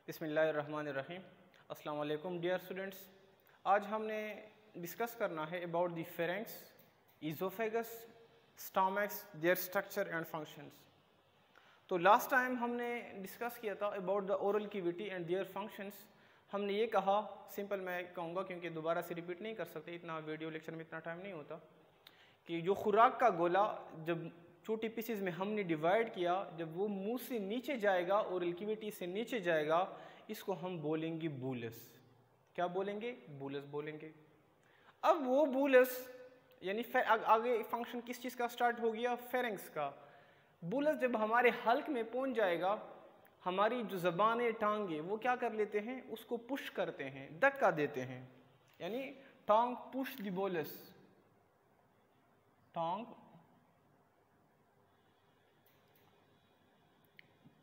बिस्मिल्लाहिर्रहमानिर्रहीम। अस्सलाम वालेकुम डियर स्टूडेंट्स। आज हमने डिस्कस करना है about the pharynx, oesophagus, stomachs, their structure and functions. तो लास्ट टाइम हमने डिस्कस किया था about the oral cavity and their functions. हमने ये कहा, सिंपल मैं कहूँगा क्योंकि दोबारा से रिपीट नहीं कर सकते, इतना वीडियो लेक्चर में इतना टाइम नहीं होता, कि जो खुराक का गोला जब छोटी पीसेस में हमने डिवाइड किया, जब वो मुंह से नीचे जाएगा, ओरल कैविटी से नीचे जाएगा, इसको हम बोलेंगे बुलस। क्या बोलेंगे? बुलस बोलेंगे। अब वो बुलस यानी आगे फंक्शन किस चीज़ का स्टार्ट हो गया? फेरेंक्स का। बुलस जब हमारे हल्क में पहुंच जाएगा, हमारी जो ज़बान टांगे वो क्या कर लेते हैं? उसको पुश करते हैं, धक्का देते हैं, यानी टांग पुश द बुलस, टांग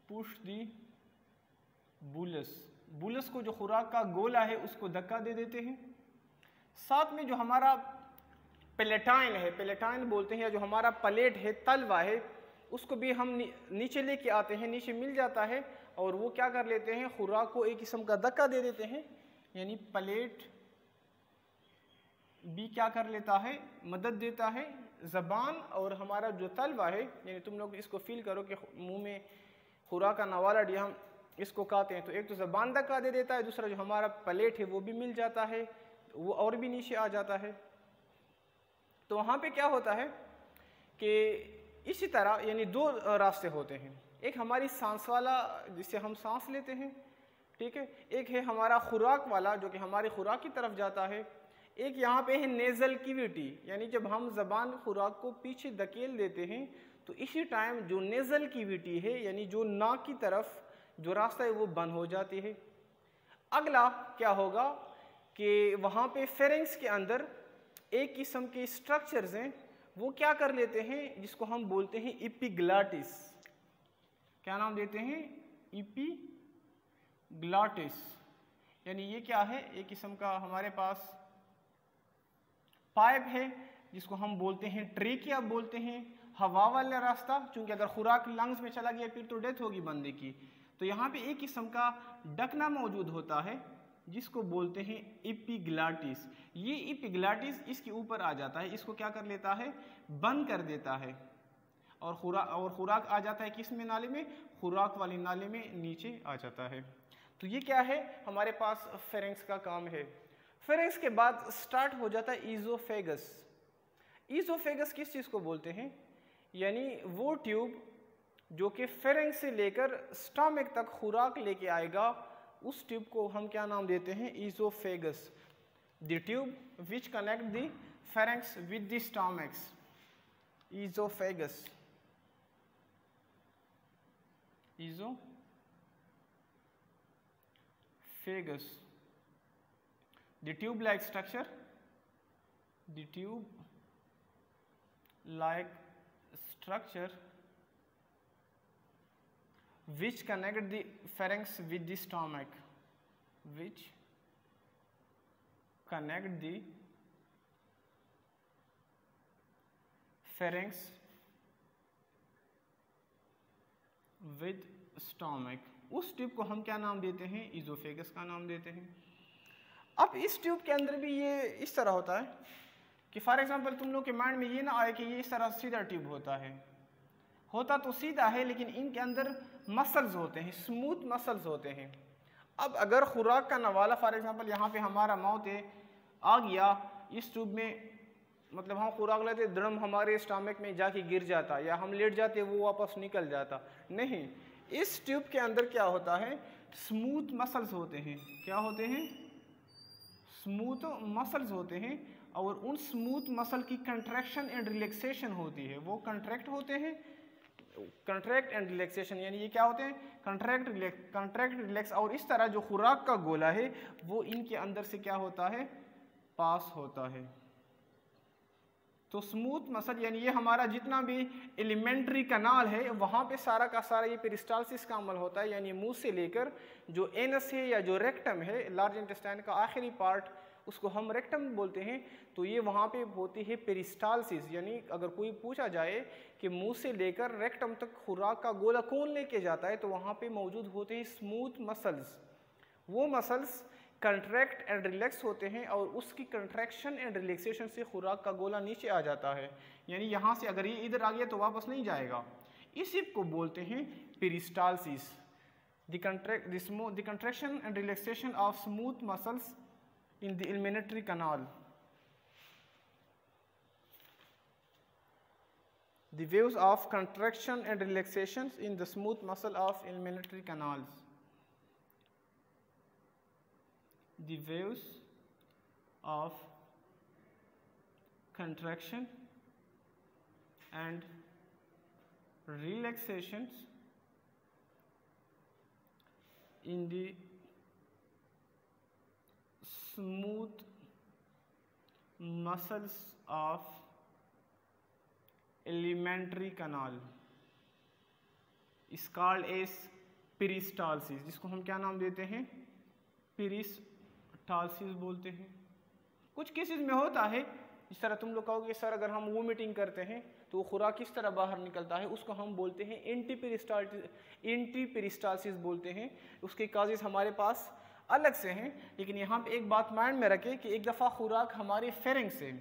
पुश दी बुलस। बुलस को जो खुराक का गोला है उसको धक्का दे देते हैं। साथ में जो हमारा पेलेटाइन है, पेलेटाइन बोलते हैं, या जो हमारा प्लेट है, तलवा है, उसको भी हम नीचे लेके आते हैं, नीचे मिल जाता है, और वो क्या कर लेते हैं? खुराक को एक किस्म का धक्का दे देते हैं, यानी प्लेट भी क्या कर लेता है? मदद देता है। ज़बान और हमारा जो तलवा है, यानी तुम लोग इसको फील करो कि मुंह में खुराक का नवाला दिया, हम इसको खाते हैं, तो एक तो ज़बान धक्का दे देता है, दूसरा जो हमारा प्लेट है वो भी मिल जाता है, वो और भी नीचे आ जाता है। तो वहाँ पे क्या होता है कि इसी तरह यानी दो रास्ते होते हैं। एक हमारी सांस वाला, जिससे हम सांस लेते हैं, ठीक है। एक है हमारा खुराक वाला, जो कि हमारी खुराक की तरफ जाता है। एक यहाँ पे है नेज़ल कैविटी, यानी जब हम ज़बान खुराक को पीछे धकेल देते हैं तो इसी टाइम जो नेज़ल कैविटी है, यानी जो नाक की तरफ जो रास्ता है, वो बंद हो जाती है। अगला क्या होगा कि वहाँ पे फेरेंक्स के अंदर एक किस्म के स्ट्रक्चर्स हैं, वो क्या कर लेते हैं, जिसको हम बोलते हैं एपिग्लॉटिस। क्या नाम देते हैं? एपिग्लॉटिस। यानी ये क्या है? एक किस्म का हमारे पास पाइप है, जिसको हम बोलते हैं ट्रेकिया बोलते हैं, हवा वाला रास्ता। चूंकि अगर खुराक लंग्स में चला गया फिर तो डेथ होगी बंदे की, तो यहाँ पे एक किस्म का ढकना मौजूद होता है, जिसको बोलते हैं एपिग्लॉटिस। ये एपिग्लॉटिस इसके ऊपर आ जाता है, इसको क्या कर लेता है? बंद कर देता है, और खुराक आ जाता है किस में? नाले में, खुराक वाली नाले में नीचे आ जाता है। तो ये क्या है? हमारे पास फेरेंक्स का काम है। फेरेंक्स के बाद स्टार्ट हो जाता है ईज़ोफेगस। ईज़ोफेगस किस चीज़ को बोलते हैं? यानी वो ट्यूब जो कि फेरेंक्स से लेकर स्टमक तक खुराक लेके आएगा, उस ट्यूब को हम क्या नाम देते हैं? Oesophagus. The tube which connect the pharynx with the stomachs, oesophagus. Oesophagus, the tube like structure, the tube like structure which connect the pharynx with the stomach, which connect the pharynx with stomach। उस tube को हम क्या नाम देते हैं? ईज़ोफेगस का नाम देते हैं। अब इस ट्यूब के अंदर भी ये इस तरह होता है कि फॉर एग्जांपल तुम लोग के माइंड में ये ना आए कि ये इस तरह सीधा ट्यूब होता है। होता तो सीधा है, लेकिन इनके अंदर मसल्स होते हैं, स्मूथ मसल्स होते हैं। अब अगर खुराक का नवाला फॉर एग्जांपल यहाँ पे हमारा माउथ है, आ गया इस ट्यूब में, मतलब हम खुराक लेते धड़म हमारे स्टमक में जाके गिर जाता, या हम लेट जाते वो वापस निकल जाता। नहीं, इस ट्यूब के अंदर क्या होता है? स्मूथ मसल्स होते हैं। क्या होते हैं? स्मूथ मसल्स होते हैं, और उन स्मूथ मसल की कंट्रैक्शन एंड रिलैक्सेशन होती है। वो कंट्रैक्ट होते हैं, कंट्रैक्ट एंड रिलैक्सेशन, यानी ये क्या होते हैं? Contract relax. और इस तरह जो खुराक का गोला है वो इनके अंदर से क्या होता है? पास होता है। तो स्मूथ मसल, यानी ये हमारा जितना भी एलिमेंट्री कनाल है, वहाँ पे सारा का सारा ये पेरिस्टालसिस का अमल होता है। यानी मुंह से लेकर जो एनस है या जो रेक्टम है, लार्ज इंटेस्टाइन का आखिरी पार्ट, उसको हम रेक्टम बोलते हैं। तो ये वहाँ पे होती है पेरिस्टालसिस। यानी अगर कोई पूछा जाए कि मुंह से लेकर रेक्टम तक खुराक का गोला कौन लेके जाता है, तो वहाँ पे मौजूद होते हैं स्मूथ मसल्स। वो मसल्स कंट्रैक्ट एंड रिलैक्स होते हैं और उसकी कंट्रैक्शन एंड रिलैक्सेशन से खुराक का गोला नीचे आ जाता है, यानी यहाँ से अगर ये इधर आ गया तो वापस नहीं जाएगा। इसी को बोलते हैं peristalsis. The contraction and relaxation of smooth muscles in the alimentary canal. The waves of contraction and relaxations in the smooth muscle of alimentary canals. The waves of contraction and relaxations in the smooth muscles of alimentary canal is called as peristalsis, जिसको हम क्या नाम देते हैं, peristalsis बोलते हैं। कुछ cases में होता है इस तरह, तुम लोग कहोगे सर अगर हम वोमिटिंग करते हैं तो वो खुराक किस तरह बाहर निकलता है, उसको हम बोलते हैं एंटी पेरिस्टालसिस बोलते हैं। उसके काजेस हमारे पास अलग से हैं, लेकिन यहाँ पे एक बात माइंड में रखें कि एक दफ़ा खुराक हमारे फेरिंग्स से,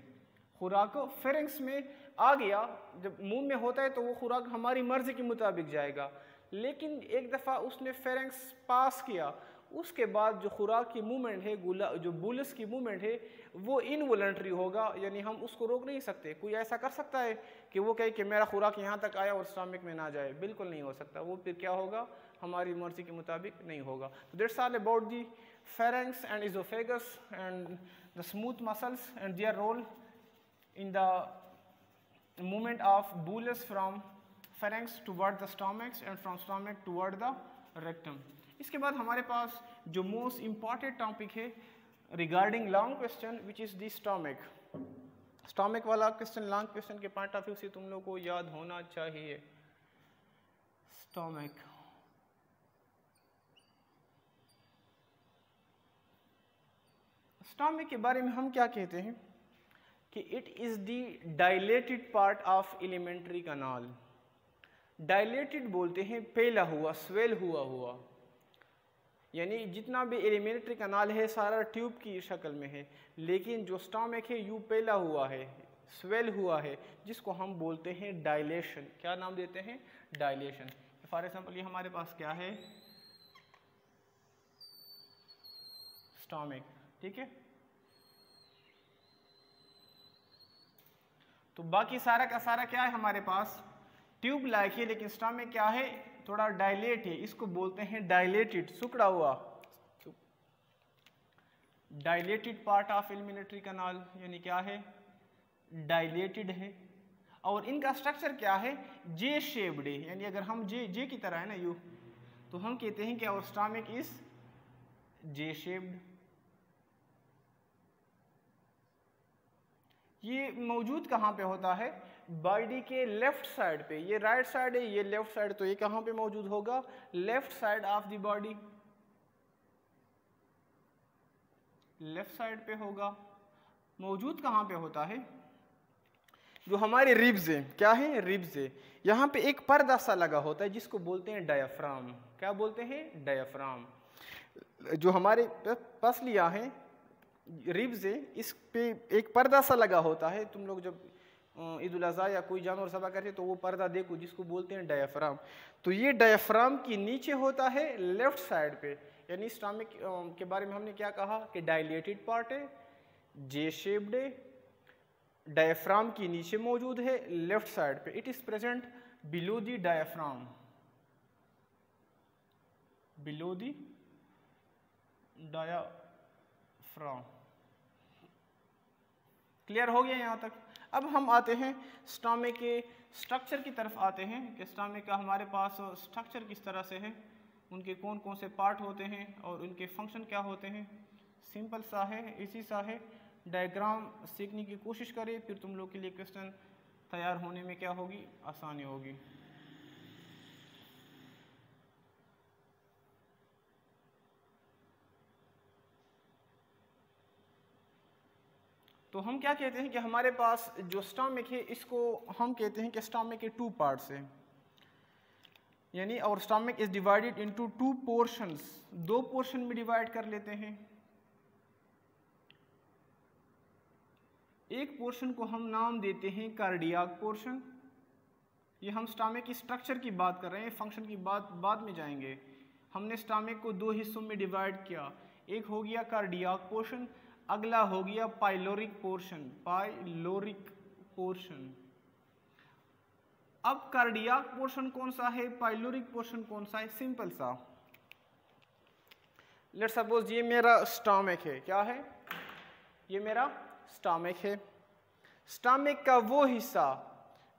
खुराक फेरिंग्स में आ गया, जब मुंह में होता है तो वो खुराक हमारी मर्जी के मुताबिक जाएगा, लेकिन एक दफ़ा उसने फेरिंग्स पास किया, उसके बाद जो खुराक की मूवमेंट है, जो बुलस की मूवमेंट है, वो इनवॉलंटरी होगा, यानी हम उसको रोक नहीं सकते। कोई ऐसा कर सकता है कि वो कहे कि मेरा खुराक यहाँ तक आया और स्टमक में ना जाए? बिल्कुल नहीं हो सकता। वो फिर क्या होगा, हमारी मर्जी के मुताबिक नहीं होगा। तो that's all about the pharynx and esophagus and the smooth muscles and their role in the movement of bolus from pharynx toward the stomach and from stomach toward the rectum. इसके बाद हमारे पास जो मोस्ट इम्पॉर्टेंट टॉपिक है regarding long question which is the stomach. Stomach वाला question long question के point of view से तुम लोग को याद होना चाहिए। स्टमक, स्टमक के बारे में हम क्या कहते हैं कि it is the dilated part of alimentary canal. Dilated बोलते हैं फैला हुआ, स्वेल हुआ, यानी जितना भी एलिमेंट्री कैनाल है सारा ट्यूब की शक्ल में है, लेकिन जो स्टमक है यूँ फैला हुआ है, स्वेल हुआ है, जिसको हम बोलते हैं डायलेशन। क्या नाम देते हैं? डायलेशन। फॉर एग्जाम्पल ये हमारे पास क्या है, स्टमक, ठीक है। तो बाकी सारा का सारा क्या है हमारे पास, ट्यूब लाइक है, लेकिन स्टमक क्या है, थोड़ा डायलेट है, इसको बोलते हैं डायलेटेड, सुकड़ा हुआ, dilated part of alimentary canal, यानी क्या है, डायलेटेड है। और इनका स्ट्रक्चर क्या है, जे शेप्ड है, यानी अगर हम जे की तरह है ना यू, तो हम कहते हैं कि our stomach is J shaped. ये मौजूद कहाँ पे होता है, बॉडी के लेफ्ट साइड पे। ये राइट साइड है, ये लेफ्ट साइड, तो ये कहाँ पे मौजूद होगा, left side of the body, left side पे होगा। मौजूद कहाँ पे होता है, जो हमारे रिब्स है, क्या है, रिब्स है, यहाँ पे एक पर्दा सा लगा होता है जिसको बोलते हैं डायफ्राम। क्या बोलते हैं, डायफ्राम। जो हमारे पसलियाँ हैं, रिब्स है, इस पे एक पर्दा सा लगा होता है। तुम लोग जब ईद उल अज़हा या कोई जानवर ज़बह करते तो वो पर्दा देखो, जिसको बोलते हैं डायफ्राम। तो ये डायफ्राम के नीचे होता है लेफ्ट साइड पे, यानी स्टमक के बारे में हमने क्या कहा कि डायलेटेड पार्ट है, जे शेप्ड है, डायफ्राम के नीचे मौजूद है लेफ्ट साइड पे। It is present below the diaphragm, below the diaphragm. Clear हो गया यहाँ तक? अब हम आते हैं स्टमक के स्ट्रक्चर की तरफ आते हैं कि स्टमक का हमारे पास स्ट्रक्चर किस तरह से है, उनके कौन कौन से पार्ट होते हैं और उनके फंक्शन क्या होते हैं। सिंपल सा है, इसी सा है। डायग्राम सीखने की कोशिश करें, फिर तुम लोग के लिए क्वेश्चन तैयार होने में क्या होगी, आसानी होगी। तो हम क्या कहते हैं कि हमारे पास जो स्टमक है, इसको हम कहते हैं कि स्टमक के टू पार्ट्स हैं। यानी और stomach is divided into 2 portions, 2 portion में डिवाइड कर लेते हैं। एक पोर्शन को हम नाम देते हैं कार्डियाक पोर्शन। ये हम स्टमक की स्ट्रक्चर की बात कर रहे हैं, फंक्शन की बात बाद में जाएंगे। हमने स्टमक को 2 हिस्सों में डिवाइड किया, एक हो गया कार्डियाक पोर्शन, अगला हो गया पाइलोरिक पोर्शन, पाइलोरिक पोर्शन। अब कार्डियाक पोर्शन कौन सा है, पाइलोरिक पोर्शन कौन सा है? सिंपल सा, लेट्स सपोज ये मेरा स्टमक है, क्या है? ये मेरा स्टमक है। स्टमक का वो हिस्सा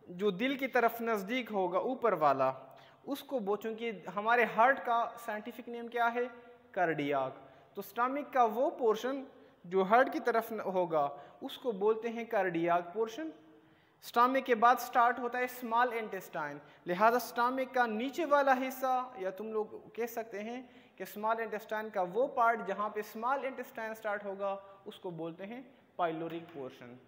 जो दिल की तरफ नज़दीक होगा, ऊपर वाला, उसको चूंकि हमारे हार्ट का साइंटिफिक नेम क्या है? कार्डियाक। तो स्टमक का वो पोर्शन जो हार्ट की तरफ होगा उसको बोलते हैं कार्डियाक पोर्शन। स्टमक के बाद स्टार्ट होता है स्मॉल इंटेस्टाइन, लिहाजा स्टमक का नीचे वाला हिस्सा, या तुम लोग कह सकते हैं कि स्मॉल इंटेस्टाइन का वो पार्ट जहाँ पे स्मॉल इंटेस्टाइन स्टार्ट होगा उसको बोलते हैं पाइलोरिक पोर्शन।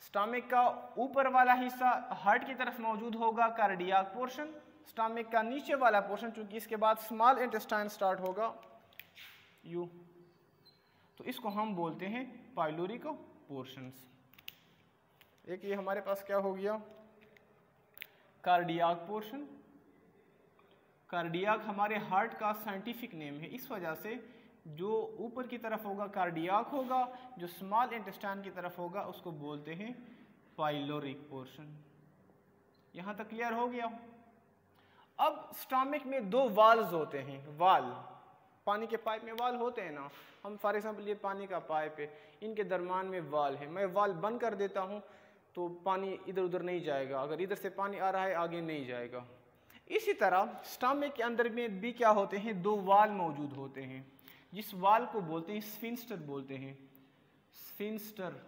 स्टमक का ऊपर वाला हिस्सा हार्ट की तरफ मौजूद होगा, कार्डियाक पोर्शन। स्टमक का नीचे वाला पोर्शन चूंकि इसके बाद स्मॉल इंटेस्टाइन स्टार्ट होगा, यू, तो इसको हम बोलते हैं पाइलोरिक पोर्शंस। एक ये हमारे पास क्या हो गया? Cardiac portion. कार्डियाक हमारे हार्ट का साइंटिफिक नेम है, इस वजह से जो ऊपर की तरफ होगा कार्डियाक होगा, जो स्मॉल इंटेस्टाइन की तरफ होगा उसको बोलते हैं पाइलोरिक पोर्शन। यहाँ तक क्लियर हो गया? अब स्टमक में 2 वाल्व्स होते हैं, वाल, पानी के पाइप में वाल होते हैं ना, हम फॉर एग्जांपल ये पानी का पाइप है, इनके दरम्यान में वाल है, मैं वाल बंद कर देता हूँ तो पानी इधर उधर नहीं जाएगा, अगर इधर से पानी आ रहा है आगे नहीं जाएगा। इसी तरह स्टमक के अंदर में भी क्या होते हैं? 2 वाल मौजूद होते हैं, जिस वाल को बोलते हैं स्फिंक्टर बोलते हैं, स्फिंक्टर,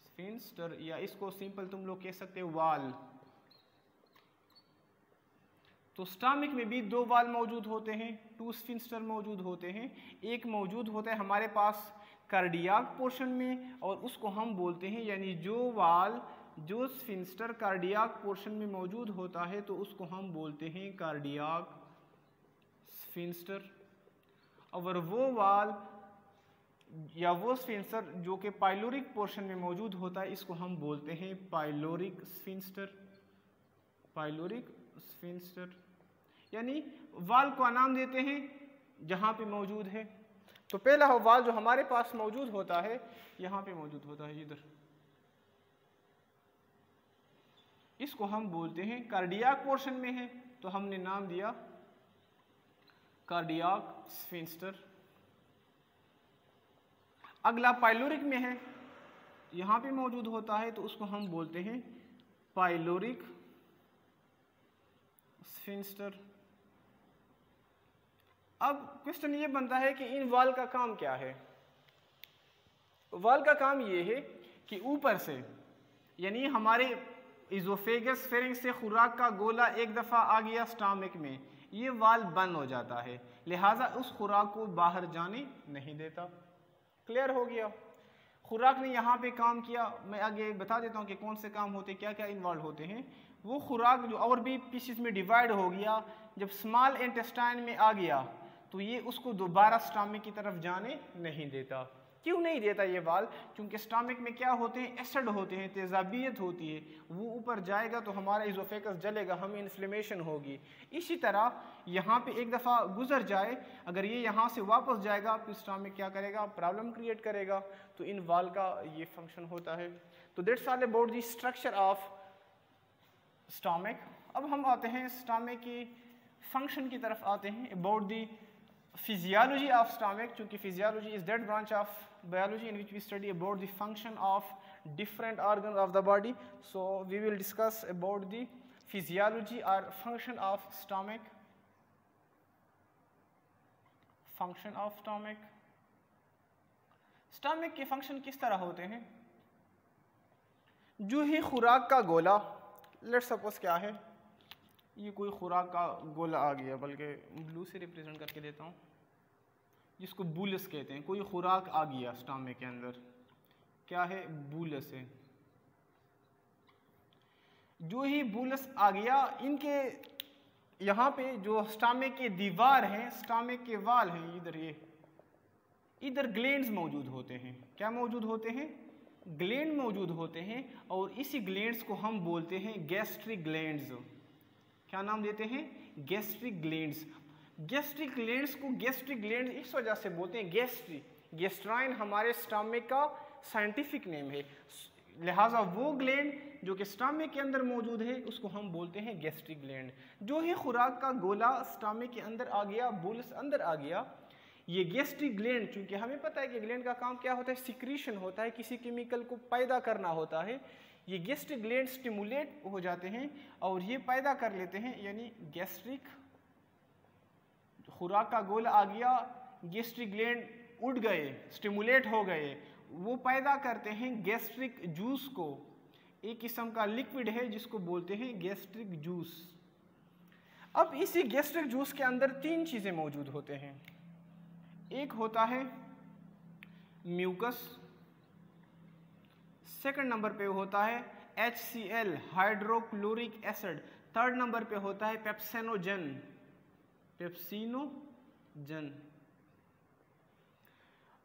स्फिंक्टर, या इसको सिंपल तुम लोग कह सकते हो वाल। तो स्टमक में भी 2 वाल मौजूद होते हैं, 2 स्फिंक्टर मौजूद होते हैं। एक मौजूद होता है हमारे पास कार्डियाक पोर्शन में और उसको हम बोलते हैं, यानी जो वाल, जो स्फिंक्टर कार्डियाक पोर्शन में मौजूद होता है तो उसको हम बोलते हैं कार्डियाक स्फिंक्टर। और वो वाल या वो स्फिंक्टर जो कि पाइलोरिक पोर्शन में मौजूद होता है इसको हम बोलते हैं पाइलोरिक स्फिंक्टर, पाइलोरिक स्फिंक्टर। यानी वाल को नाम देते हैं जहाँ पे मौजूद है। तो पहला वाल जो हमारे पास मौजूद होता है यहाँ पे मौजूद होता है, इधर, इसको हम बोलते हैं कार्डियाक पोर्शन में है तो हमने नाम दिया कार्डियाक स्फिंक्टर। अगला पाइलोरिक में है, यहाँ पे मौजूद होता है तो उसको हम बोलते हैं पाइलोरिक स्फिंक्टर। अब क्वेश्चन ये बनता है कि इन वाल का काम क्या है? वाल का काम ये है कि ऊपर से, यानी हमारे इज़ोफेगस फेरिंक्स से खुराक का गोला एक दफ़ा आ गया स्टमक में, ये वाल बंद हो जाता है, लिहाजा उस खुराक को बाहर जाने नहीं देता। क्लियर हो गया? खुराक ने यहाँ पे काम किया, मैं आगे बता देता हूँ कि कौन से काम होते, क्या क्या इन्वॉल्व होते हैं। वो खुराक जो और भी पीसेस में डिवाइड हो गया, जब स्मॉल इंटेस्टाइन में आ गया तो ये उसको दोबारा स्टमक की तरफ जाने नहीं देता। क्यों नहीं देता ये वाल? क्योंकि स्टमक में क्या होते हैं? एसिड होते हैं, तेजाबियत होती है, वो ऊपर जाएगा तो हमारा इज़ोफेगस जलेगा, हमें इन्फ्लेमेशन होगी। इसी तरह यहाँ पे एक दफ़ा गुजर जाए, अगर ये यहाँ से वापस जाएगा फिर स्टमक क्या करेगा? प्रॉब्लम क्रिएट करेगा। तो इन वाल का ये फंक्शन होता है। तो that's all about the structure of stomach. अब हम आते हैं स्टमक की फंक्शन की तरफ आते हैं, about the physiology of stomach, क्योंकि physiology is that branch of biology in which we study about the function of different organs of the body. So we will discuss about the physiology or function of stomach. Function of stomach. Stomach के function किस तरह होते हैं? जो ही खुराक का गोला, let's suppose क्या है, ये कोई खुराक का गोला आ गया, बल्कि ब्लू से रिप्रेजेंट करके देता हूँ, जिसको बुलस कहते हैं। कोई खुराक आ गया स्टमक के अंदर, क्या है? बुलस है। जो ही बुलस आ गया, इनके यहाँ पे जो स्टमक के दीवार है, स्टमक के वाल हैं, इधर ये इधर ग्लैंड्स मौजूद होते हैं। क्या मौजूद होते हैं? ग्लैंड मौजूद होते हैं, और इसी ग्लैंड्स को हम बोलते हैं गैस्ट्रिक ग्लैंड्स। क्या नाम देते हैं? Gastric glands. गैस्ट्रिक ग्लैंड्स को गैस्ट्रिक ग्लैंड इस वजह से बोलते हैं, गैस्ट्राइन हमारे स्टमक का साइंटिफिक नेम है, लिहाजा वो ग्लैंड जो कि स्टमक के अंदर मौजूद है उसको हम बोलते हैं गैस्ट्रिक ग्लैंड। जो ही खुराक का गोला स्टमक के अंदर आ गया, बुलस अंदर आ गया, ये गैस्ट्रिक ग्लैंड, चूंकि हमें पता है कि ग्लैंड का काम क्या होता है, सिक्रीशन होता है, किसी केमिकल को पैदा करना होता है, ये गैस्ट्रिक ग्लैंड स्टिमुलेट हो जाते हैं और ये पैदा कर लेते हैं, यानी गैस्ट्रिक खुराक का गोला आ गया, गैस्ट्रिक ग्लैंड उड़ गए, स्टिमुलेट हो गए, वो पैदा करते हैं गैस्ट्रिक जूस को। एक किस्म का लिक्विड है जिसको बोलते हैं गैस्ट्रिक जूस। अब इसी गैस्ट्रिक जूस के अंदर तीन चीज़ें मौजूद होते हैं। एक होता है म्यूकस, सेकंड नंबर पे होता है HCl hydrochloric acid, third number पे होता है पेप्सिनोजन।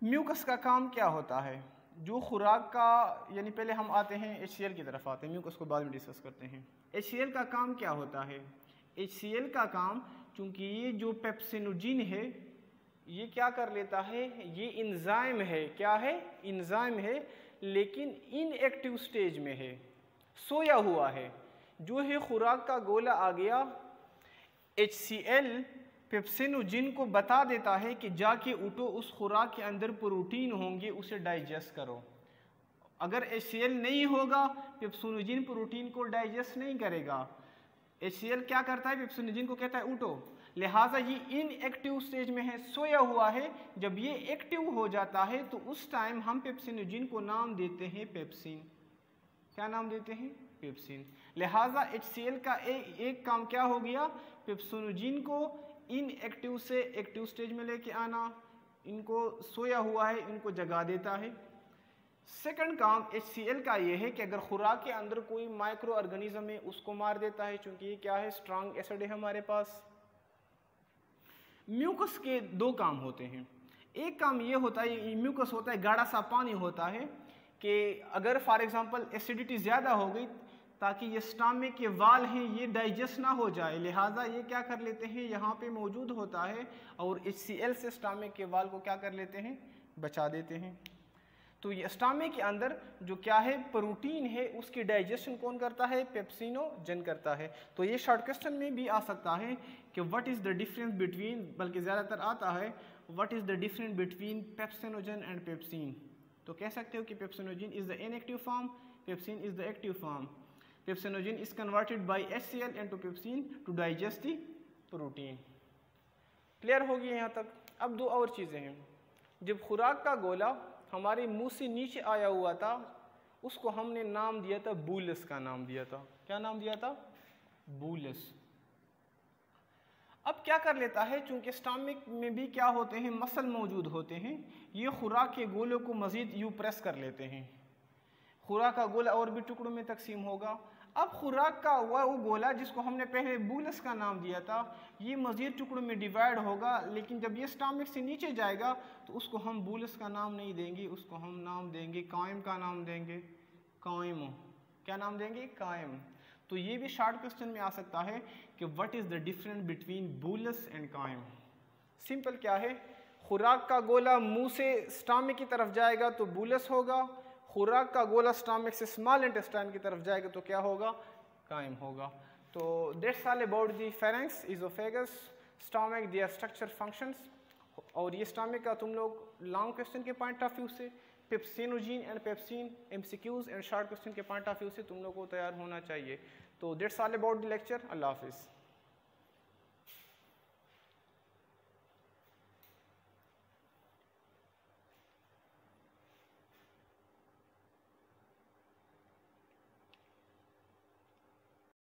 म्यूकस का काम क्या होता है? जो खुराक का, यानी पहले हम आते हैं HCl की तरफ आते हैं, म्यूकस को बाद में डिस्कस करते हैं। HCl का काम क्या होता है? HCl का काम, चूंकि ये जो पेप्सिनोजिन है ये क्या कर लेता है, ये इंजाइम है। क्या है? इंजाइम है, लेकिन इनएक्टिव स्टेज में है, सोया हुआ है। जो है खुराक का गोला आ गया, HCl पेप्सिनोजिन को बता देता है कि जाके उठो, उस खुराक के अंदर प्रोटीन होंगे, उसे डाइजेस्ट करो। अगर HCl नहीं होगा, पेप्सिनोजिन प्रोटीन को डाइजेस्ट नहीं करेगा। HCl क्या करता है? पेप्सिनोजिन को कहता है उठो, लिहाजा ये इनएक्टिव स्टेज में है, सोया हुआ है। जब ये एक्टिव हो जाता है तो उस टाइम हम पेप्सिनोजिन को नाम देते हैं पेप्सिन। क्या नाम देते हैं? पेप्सिन। लिहाजा HCl का एक काम क्या हो गया? पेप्सिनोजिन को इनएक्टिव से एक्टिव स्टेज में लेके आना, इनको सोया हुआ है इनको जगा देता है। सेकंड काम HCl का ये है कि अगर खुराक के अंदर कोई माइक्रो ऑर्गेनिज्म है उसको मार देता है, चूंकि ये क्या है, स्ट्रॉन्ग एसिड है हमारे पास। म्यूकस के दो काम होते हैं। एक काम ये होता है, म्यूकस होता है गाढ़ा सा पानी होता है, कि अगर फॉर एग्जांपल एसिडिटी ज़्यादा हो गई, ताकि ये स्टमक के वाल हैं ये डाइजेस्ट ना हो जाए, लिहाजा ये क्या कर लेते हैं, यहाँ पे मौजूद होता है, और HCl से स्टमक के वाल को क्या कर लेते हैं, बचा देते हैं। तो ये स्टमक के अंदर जो क्या है, प्रोटीन है, उसकी डाइजेशन कौन करता है? पेप्सिनोजन करता है। तो ये शॉर्ट क्वेश्चन में भी आ सकता है कि what is the difference between, बल्कि ज़्यादातर आता है what is the difference between pepsinogen and pepsin. तो कह सकते हो कि pepsinogen is the inactive form, pepsin is the active form. Pepsinogen is converted by HCl into pepsin to digest the protein. Clear होगी यहाँ तक? अब दो और चीज़ें हैं। जब खुराक का गोला हमारे मुंह से नीचे आया हुआ था, उसको हमने नाम दिया था बुलस का नाम दिया था। क्या नाम दिया था? बुलस। अब क्या कर लेता है, चूंकि स्टमक में भी क्या होते हैं, मसल मौजूद होते हैं, ये खुराक के गोलों को मजीद यूं प्रेस कर लेते हैं, खुराक का गोला और भी टुकड़ों में तकसीम होगा। अब खुराक का वो गोला जिसको हमने पहले बुलस का नाम दिया था, ये मजीद टुकड़ों में डिवाइड होगा, लेकिन जब ये स्टमक से नीचे जाएगा तो उसको हम बुलस का नाम नहीं देंगे, उसको हम नाम देंगे कायम का नाम देंगे, कायम। क्या नाम देंगे? कायम। तो ये भी शॉर्ट क्वेश्चन में आ सकता है कि what is the difference between bullous and कायम। सिंपल क्या है, खुराक का गोला मुंह से स्टमक की तरफ जाएगा तो बुलस होगा, खुराक का गोला स्टमक से स्मॉल इंटेस्टाइन की तरफ जाएगा तो क्या होगा? कायम होगा। तो that's all about the pharynx, oesophagus, stomach, their structure, functions. और ये स्टमक का तुम लोग लॉन्ग क्वेश्चन के पॉइंट ऑफ व्यू से, pepsinogen and pepsin, MCQs and short question के पॉइंट ऑफ व्यू से तुम लोग को तैयार होना चाहिए। तो that's all about the lecture. Allah हाफिज़।